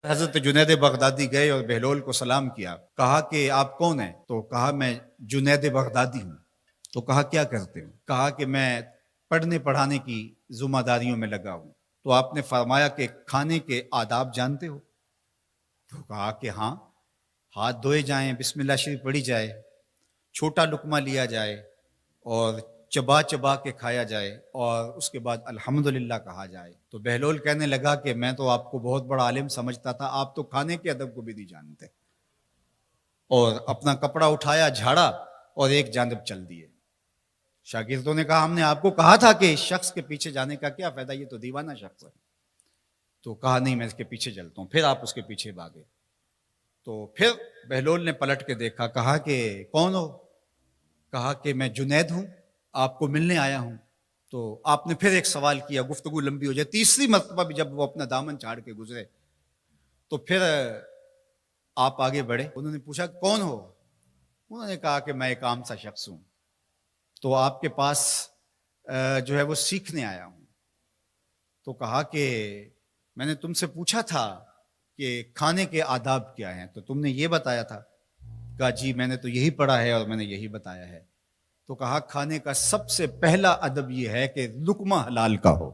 حضرت جنید بغدادی گئے اور بہلول کو سلام کیا، کہا کہ آپ کون ہیں؟ تو کہا میں جنید بغدادی ہوں۔ تو کہا کیا کرتے ہو؟ کہا کہ میں پڑھنے پڑھانے کی ذمہ داریوں میں لگا ہوں۔ تو آپ نے فرمایا کہ کھانے کے آداب جانتے ہو؟ تو کہا کہ ہاں، ہاتھ دھوئے جائیں، بسم اللہ شریف پڑھی جائے، چھوٹا لقمہ لیا جائے اور چبا چبا کے کھایا جائے اور اس کے بعد الحمدللہ کہا جائے۔ تو بہلول کہنے لگا کہ میں تو آپ کو بہت بڑا عالم سمجھتا تھا، آپ تو کھانے کے ادب کو بھی نہیں جانتے۔ اور اپنا کپڑا اٹھایا، جھاڑا اور ایک جانب چل دیے۔ شاگردوں نے کہا ہم نے آپ کو کہا تھا کہ اس شخص کے پیچھے جانے کا کیا فائدہ، یہ تو دیوانہ شخص ہے۔ تو کہا نہیں، میں اس کے پیچھے چلتا ہوں۔ پھر آپ اس کے پیچھے بھاگے۔ تو پھر بہلول نے پلٹ کے دیکھا، کہا کہ کون ہو؟ کہا کہ میں جنید ہوں، آپ کو ملنے آیا ہوں۔ تو آپ نے پھر ایک سوال کیا، گفتگو لمبی ہو جائے۔ تیسری مرتبہ بھی جب وہ اپنا دامن چھاڑ کے گزرے تو پھر آپ آگے بڑھے۔ انہوں نے پوچھا کون ہو؟ انہوں نے کہا کہ میں ایک عام سا شخص ہوں، تو آپ کے پاس جو ہے وہ سیکھنے آیا ہوں۔ تو کہا کہ میں نے تم سے پوچھا تھا کہ کھانے کے آداب کیا ہیں، تو تم نے یہ بتایا تھا۔ کہا جی میں نے تو یہی پڑھا ہے اور میں نے یہی بتایا ہے۔ تو کہا کھانے کا سب سے پہلا ادب یہ ہے کہ لقمہ حلال کا ہو۔